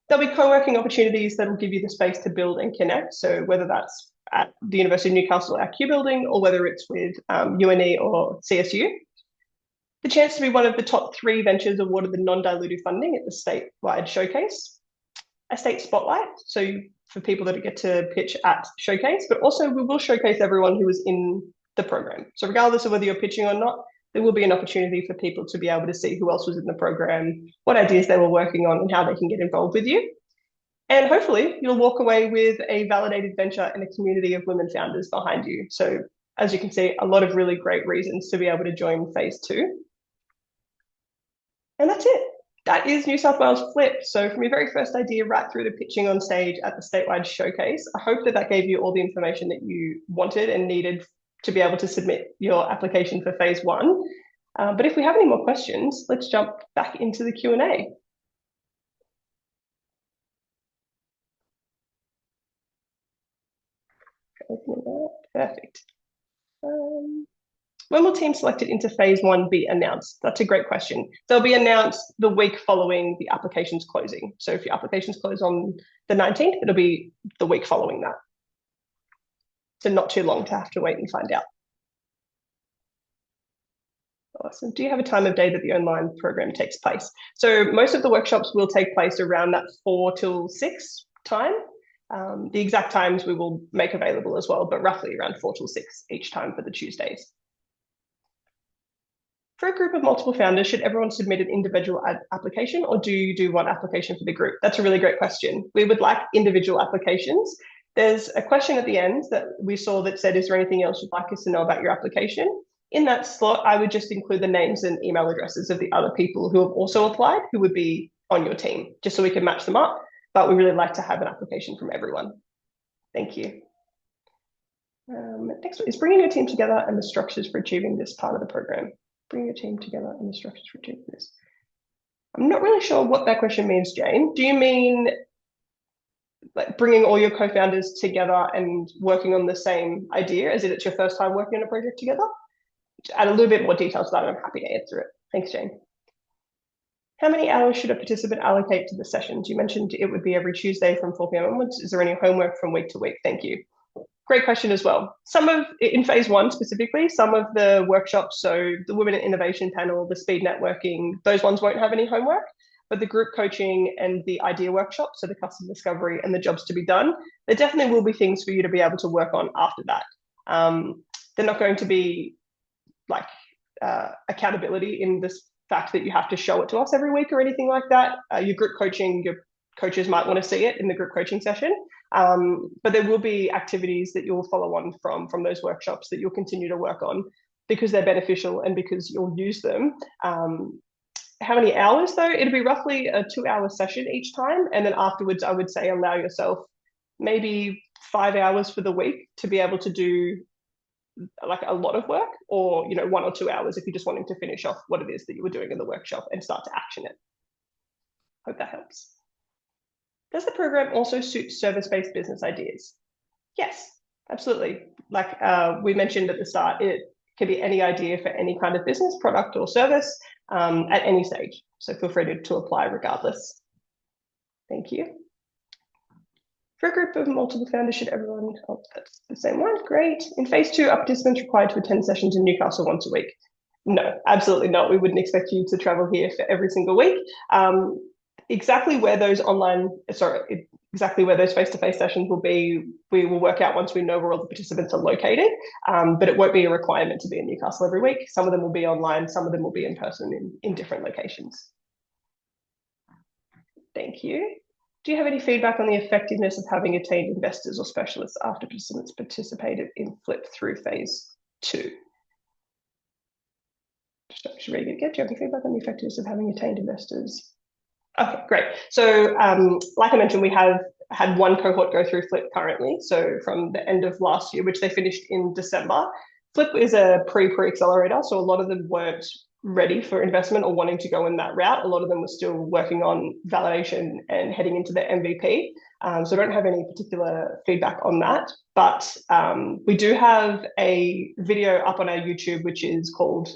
There'll be co-working opportunities that will give you the space to build and connect. So whether that's at the University of Newcastle, our Q building, or whether it's with UNE or CSU. The chance to be one of the top 3 ventures awarded the non-dilutive funding at the statewide showcase. A state spotlight, so for people that get to pitch at showcase, but also we will showcase everyone who was in the program. So regardless of whether you're pitching or not, there will be an opportunity for people to be able to see who else was in the program, what ideas they were working on, and how they can get involved with you. And hopefully you'll walk away with a validated venture and a community of women founders behind you. So as you can see, a lot of really great reasons to be able to join phase 2. And that's it. That is New South Wales Flip. So from your very first idea right through to pitching on stage at the statewide showcase, I hope that gave you all the information that you wanted and needed to be able to submit your application for phase 1. But if we have any more questions, let's jump back into the Q&A. Perfect. When will teams selected into phase 1 be announced? That's a great question. They'll be announced the week following the applications closing. So if your applications close on the 19th, it'll be the week following that. So not too long to have to wait and find out. Awesome. Do you have a time of day that the online program takes place? So most of the workshops will take place around that 4 till 6 time. The exact times we will make available as well, but roughly around 4 till 6 each time for the Tuesdays. For a group of multiple founders, should everyone submit an individual application, or do you do one application for the group? That's a really great question. We would like individual applications. There's a question at the end that we saw that said, is there anything else you'd like us to know about your application? In that slot, I would just include the names and email addresses of the other people who have also applied, who would be on your team, just so we can match them up. But we really like to have an application from everyone. Thank you. Next one is bringing your team together and the structures for achieving this part of the program. Bring your team together and the structures for achieving this. I'm not really sure what that question means, Jane. Do you mean like bringing all your co-founders together and working on the same idea as if it's your first time working on a project together? To add a little bit more detail to that, I'm happy to answer it. Thanks, Jane. How many hours should a participant allocate to the sessions? You mentioned it would be every Tuesday from 4 p.m. onwards. Is there any homework from week to week? Thank you. Great question as well. In phase one specifically, some of the workshops, so the Women in Innovation panel, the speed networking, those ones won't have any homework, but the group coaching and the idea workshop, so the custom discovery and the jobs to be done, there definitely will be things for you to be able to work on after that. They're not going to be like accountability in this fact that you have to show it to us every week or anything like that. Your group coaching, your coaches might want to see it in the group coaching session. But there will be activities that you'll follow on from those workshops that you'll continue to work on because they're beneficial and because you'll use them. How many hours though? It'll be roughly a 2-hour session each time. And then afterwards, I would say allow yourself maybe 5 hours for the week to be able to do like a lot of work, or 1 or 2 hours if you're just wanting to finish off what it is that you were doing in the workshop and start to action it. Hope that helps. Does the program also suit service-based business ideas? Yes, absolutely. Like we mentioned at the start, it can be any idea for any kind of business, product or service at any stage. So feel free to apply regardless. Thank you. For a group of multiple founders, should everyone, oh, that's the same one, great. In phase 2, are participants required to attend sessions in Newcastle once a week? No, absolutely not. We wouldn't expect you to travel here for every single week. Exactly where those face-to-face sessions will be, we will work out once we know where all the participants are located, but it won't be a requirement to be in Newcastle every week. Some of them will be online, some of them will be in person in different locations. Thank you. Do you have any feedback on the effectiveness of having attained investors or specialists after participants participated in Flip through phase 2? Just reading it again. Do you have any feedback on the effectiveness of having attained investors? Okay, great. So like I mentioned, we have had one cohort go through Flip currently. So from the end of last year, which they finished in December. Flip is a pre-accelerator. So a lot of them weren't ready for investment or wanting to go in that route. A lot of them were still working on validation and heading into the MVP. So I don't have any particular feedback on that, but we do have a video up on our YouTube, which is called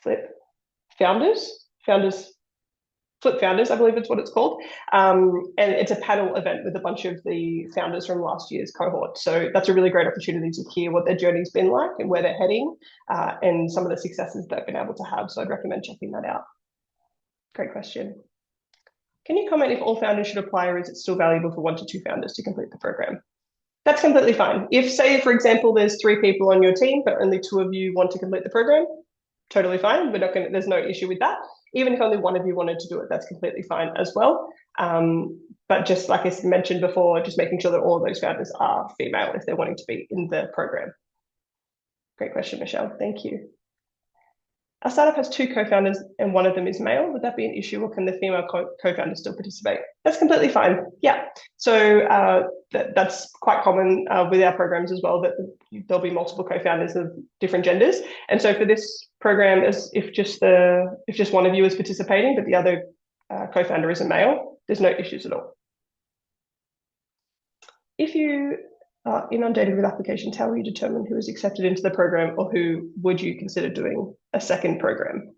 Flip Founders, I believe it's what it's called. And it's a panel event with a bunch of the founders from last year's cohort. So that's a really great opportunity to hear what their journey's been like and where they're heading and some of the successes they've been able to have. So I'd recommend checking that out. Great question. Can you comment if all founders should apply, or is it still valuable for 1 to 2 founders to complete the program? That's completely fine. If, say, for example, there's 3 people on your team, but only 2 of you want to complete the program, totally fine. There's no issue with that. Even if only 1 of you wanted to do it, that's completely fine as well. But just like I mentioned before, just making sure that all of those founders are female if they're wanting to be in the program. Great question, Michelle. Thank you. Our startup has 2 co-founders and 1 of them is male. Would that be an issue, or can the female co-founder still participate? That's completely fine. Yeah. So that's quite common with our programs as well, that there'll be multiple co-founders of different genders. And so for this program, if just 1 of you is participating, but the other co-founder is a male, there's no issues at all. If you are inundated with applications, how will you determine who is accepted into the program, or who would you consider doing a second program?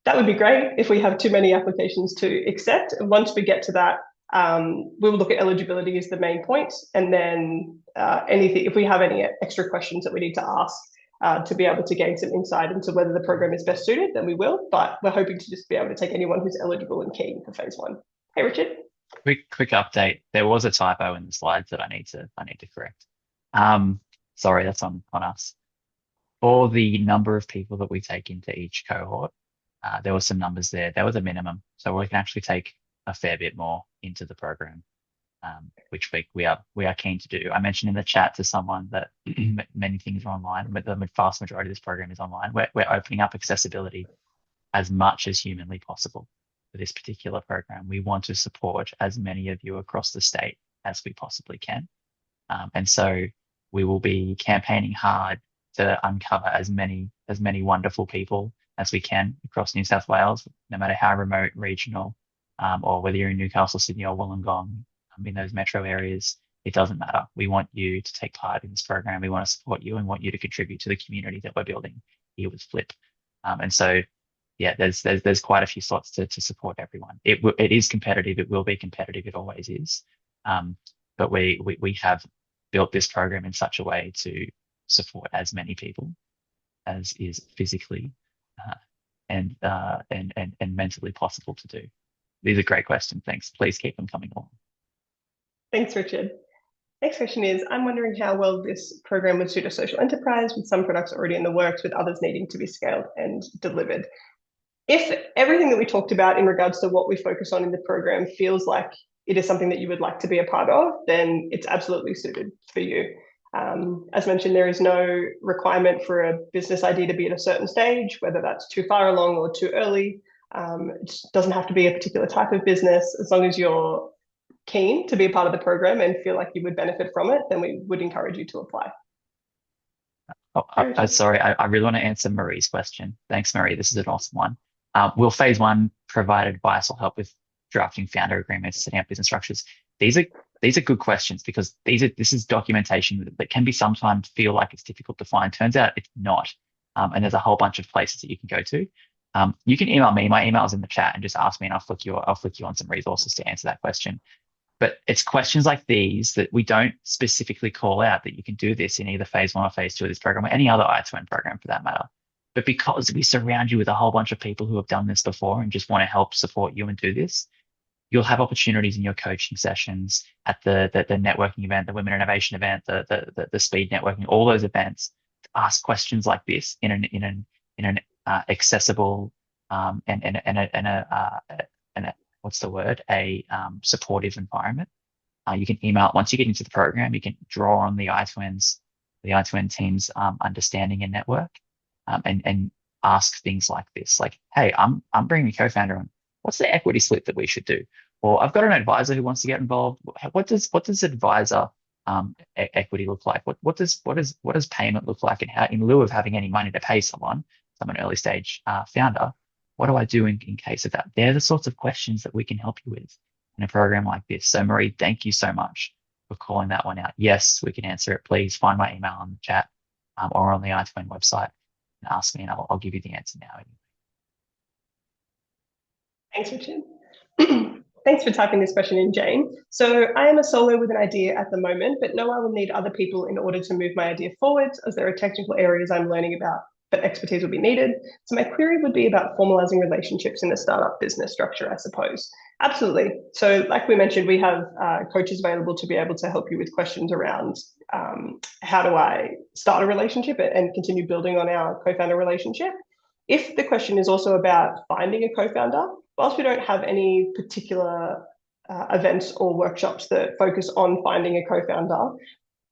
That would be great if we have too many applications to accept. And once we get to that, we will look at eligibility as the main point. And then if we have any extra questions that we need to ask to be able to gain some insight into whether the program is best suited, then we will. But we're hoping to just be able to take anyone who's eligible and keen for phase 1. Hey, Richard. Quick update. There was a typo in the slides that I need to correct. Sorry, that's on us. For the number of people that we take into each cohort, there were some numbers there. There was a minimum, so we can actually take a fair bit more into the program, which we are keen to do. I mentioned in the chat to someone that many things are online, but the vast majority of this program is online. We're opening up accessibility as much as humanly possible for this particular program. We want to support as many of you across the state as we possibly can. And so we will be campaigning hard to uncover as many wonderful people as we can across New South Wales, no matter how remote, regional, or whether you're in Newcastle, Sydney, or Wollongong, in those metro areas, it doesn't matter. We want you to take part in this program. We want to support you and want you to contribute to the community that we're building here with Flip. And so, yeah, there's quite a few slots to support everyone. It is competitive. It will be competitive. It always is. But we have built this program in such a way to support as many people as is physically uh, and mentally possible to do? These are great questions. Thanks. Please keep them coming along. Thanks, Richard. Next question is, I'm wondering how well this program would suit a social enterprise with some products already in the works, with others needing to be scaled and delivered. If everything that we talked about in regards to what we focus on in the program feels like it is something that you would like to be a part of, then it's absolutely suited for you. As mentioned, there is no requirement for a business idea to be at a certain stage, whether that's too far along or too early. It doesn't have to be a particular type of business. As long as you're keen to be a part of the program and feel like you would benefit from it, then we would encourage you to apply. Sorry, I really want to answer Marie's question. Thanks, Marie. This is an awesome one. Will phase one provide advice or help with drafting founder agreements, setting up business structures? These are good questions because this is documentation that can be sometimes feel like it's difficult to find. Turns out it's not. And there's a whole bunch of places that you can go to. You can email me. My email is in the chat, and just ask me, and I'll flick you on some resources to answer that question. But it's questions like these that we don't specifically call out that you can do this in either phase one or phase two of this program, or any other I2N program for that matter. But because we surround you with a whole bunch of people who have done this before and just want to help support you and do this, you'll have opportunities in your coaching sessions, at the networking event, the Women Innovation event, the speed networking, all those events, to ask questions like this in an accessible and a what's the word, a supportive environment. You can email, once you get into the program, you can draw on the I2N team's understanding and network, and ask things like this, like, hey, I'm bringing a co-founder on. What's the equity split that we should do? Or I've got an advisor who wants to get involved. What does advisor equity look like? What does payment look like? And how, in lieu of having any money to pay someone early stage founder, what do I do in case of that? They're the sorts of questions that we can help you with in a program like this. So Marie, thank you so much for calling that one out. Yes, we can answer it. Please find my email in the chat, or on the I2N website, and ask me, and I'll give you the answer now. Thanks, Richard. Thanks for typing this question in, Jane. So I am a solo with an idea at the moment, but know I will need other people in order to move my idea forward, as there are technical areas I'm learning about, but expertise will be needed. So my query would be about formalizing relationships in the startup business structure, I suppose. Absolutely. So like we mentioned, we have coaches available to be able to help you with questions around how do I start a relationship and continue building on our co-founder relationship. If the question is also about finding a co-founder, whilst we don't have any particular events or workshops that focus on finding a co-founder,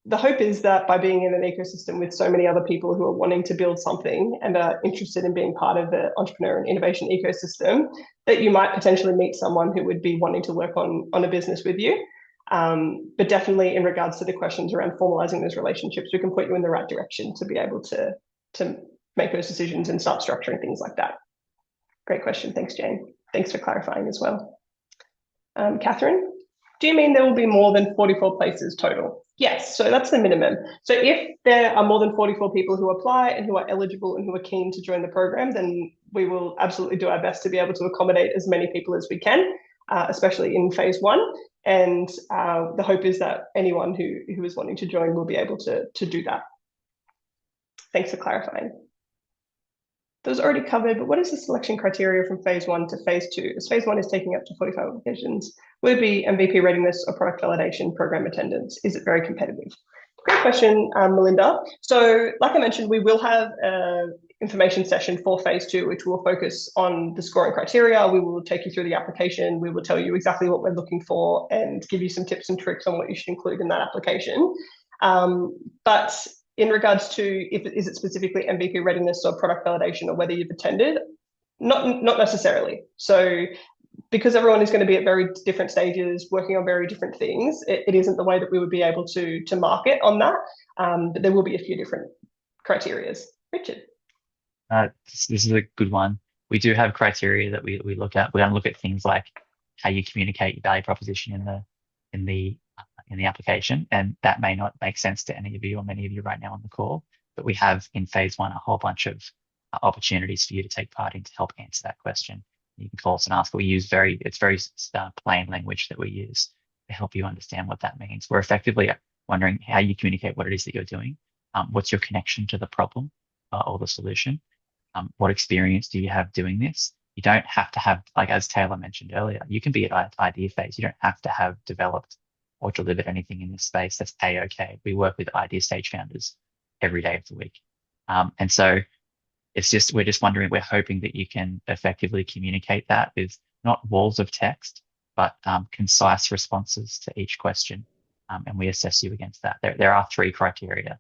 the hope is that by being in an ecosystem with so many other people who are wanting to build something and are interested in being part of the entrepreneur and innovation ecosystem, that you might potentially meet someone who would be wanting to work on a business with you. But definitely in regards to the questions around formalizing those relationships, we can put you in the right direction to be able to make those decisions and start structuring things like that. Great question. Thanks, Jane. Thanks for clarifying as well. Catherine, do you mean there will be more than 44 places total? Yes, so that's the minimum. So if there are more than 44 people who apply and who are eligible and who are keen to join the program, then we will absolutely do our best to be able to accommodate as many people as we can, especially in phase one. And the hope is that anyone who is wanting to join will be able to do that. Thanks for clarifying. That was already covered, but what is the selection criteria from phase one to phase two? As phase one is taking up to 45 applications, would it be MVP readiness or product validation program attendance? Is it very competitive? Great question, Melinda. So like I mentioned, we will have an information session for phase two, which will focus on the scoring criteria. We will take you through the application. We will tell you exactly what we're looking for and give you some tips and tricks on what you should include in that application. But in regards to is it specifically MVP readiness or product validation or whether you've attended, not necessarily. So because everyone is going to be at very different stages, working on very different things, it isn't the way that we would be able to market on that. But there will be a few different criterias. Richard. This is a good one. We do have criteria that we look at. We're going to look at things like how you communicate your value proposition in the application, and that may not make sense to any of you or many of you right now on the call, but we have in phase one a whole bunch of opportunities for you to take part in to help answer that question. You can call us and ask. It's very plain language that we use to help you understand what that means. We're effectively wondering how you communicate what it is that you're doing. What's your connection to the problem or the solution? What experience do you have doing this? You don't have to have, like as Taylor mentioned earlier, you can be at idea phase. You don't have to have developed or delivered anything in this space. That's a-okay. We work with idea stage founders every day of the week. And so we're just wondering, we're hoping that you can effectively communicate that with not walls of text, but concise responses to each question. And we assess you against that. There are 3 criteria,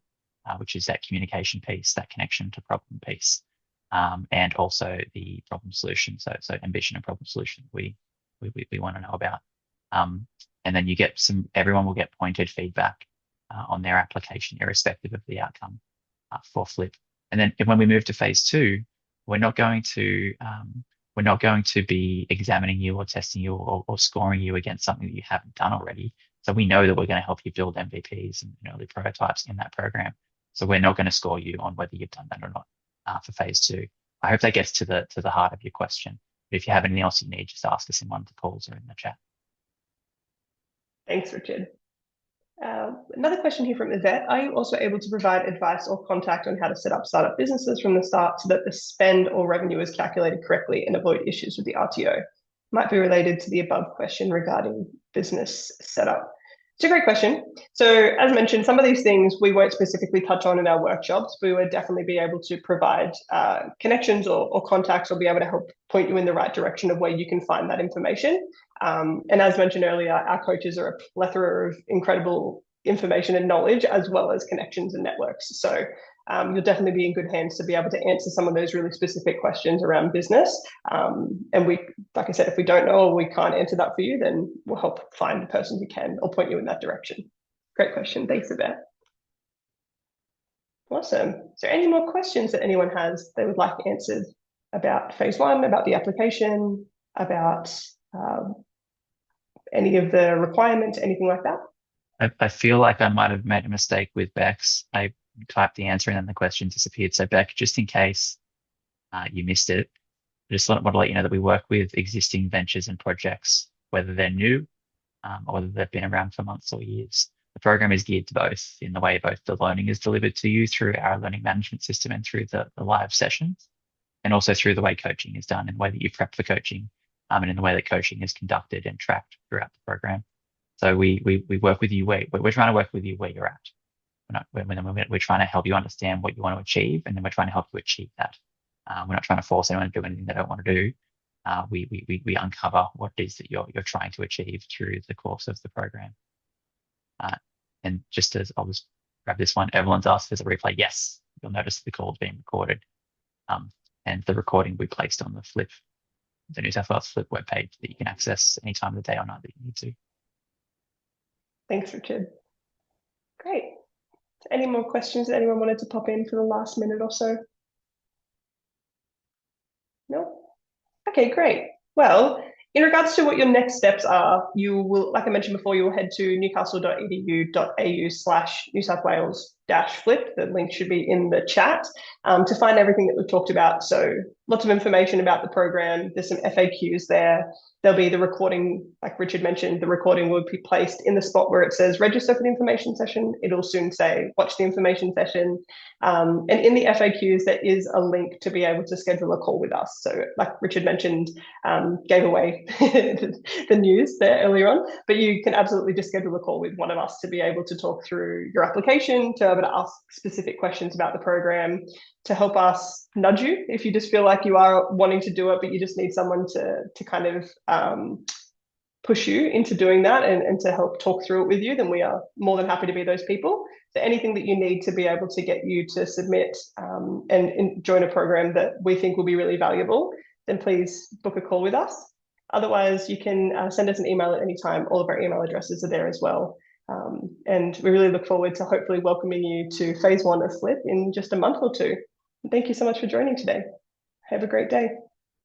which is that communication piece, that connection to problem piece, and also the problem solution. So ambition and problem solution we want to know about. And then everyone will get pointed feedback on their application, irrespective of the outcome for Flip. And then when we move to phase 2, we're not going to be examining you or testing you or scoring you against something that you haven't done already. So we know that we're going to help you build MVPs and early prototypes in that program. So we're not going to score you on whether you've done that or not for phase 2. I hope that gets to the heart of your question. But if you have anything else you need, just ask us in one of the calls or in the chat. Thanks, Richard. Another question here from Yvette. Are you also able to provide advice or contact on how to set up startup businesses from the start so that the spend or revenue is calculated correctly and avoid issues with the RTO? Might be related to the above question regarding business setup. It's a great question. So as mentioned, some of these things we won't specifically touch on in our workshops. We would definitely be able to provide connections or contacts, or be able to help point you in the right direction of where you can find that information. And as mentioned earlier, our coaches are a plethora of incredible information and knowledge, as well as connections and networks. So you'll definitely be in good hands to be able to answer some of those really specific questions around business. And we, like I said, if we don't know or we can't answer that for you, then we'll help find the person who can or point you in that direction. Great question. Thanks, Yvette. Awesome. Is there any more questions that anyone has they would like answered about phase 1, about the application, about any of the requirements, anything like that? I feel like I might have made a mistake with Bex. I typed the answer and then the question disappeared. So Beck, just in case you missed it, I just want to let you know that we work with existing ventures and projects, whether they're new or whether they've been around for months or years. The program is geared to both, in the way both the learning is delivered to you through our learning management system and through the live sessions, and also through the way coaching is done, in the way that you prep for coaching, and in the way that coaching is conducted and tracked throughout the program. So we work with you we're trying to work with you where you're at. We're trying to help you understand what you want to achieve, and then we're trying to help you achieve that. We're not trying to force anyone to do anything they don't want to do. We uncover what it is that you're trying to achieve through the course of the program. And just as I'll just grab this one, Evelyn's asked if there's a replay. Yes, you'll notice the call is being recorded, and the recording will be placed on the New South Wales Flip webpage that you can access any time of the day or night that you need to. Thanks, Richard. Great. Any more questions that anyone wanted to pop in for the last minute or so? No? Okay, great. Well, in regards to what your next steps are, you will, like I mentioned before, you will head to newcastle.edu.au/New South Wales-flip. The link should be in the chat to find everything that we've talked about. So lots of information about the program. There's some FAQs there. There'll be the recording, like Richard mentioned, the recording will be placed in the spot where it says register for the information session. It'll soon say watch the information session. And in the FAQs, there is a link to be able to schedule a call with us. So like Richard mentioned, gave away the news there earlier on, but you can absolutely just schedule a call with one of us to be able to talk through your application, to be able to ask specific questions about the program, to help us nudge you if you just feel like you are wanting to do it, but you just need someone to kind of push you into doing that and to help talk through it with you, then we are more than happy to be those people. So anything that you need to be able to get you to submit and join a program that we think will be really valuable, then please book a call with us. Otherwise, you can send us an email at any time. All of our email addresses are there as well. And we really look forward to hopefully welcoming you to phase 1 of Flip in just a month or two. Thank you so much for joining today. Have a great day.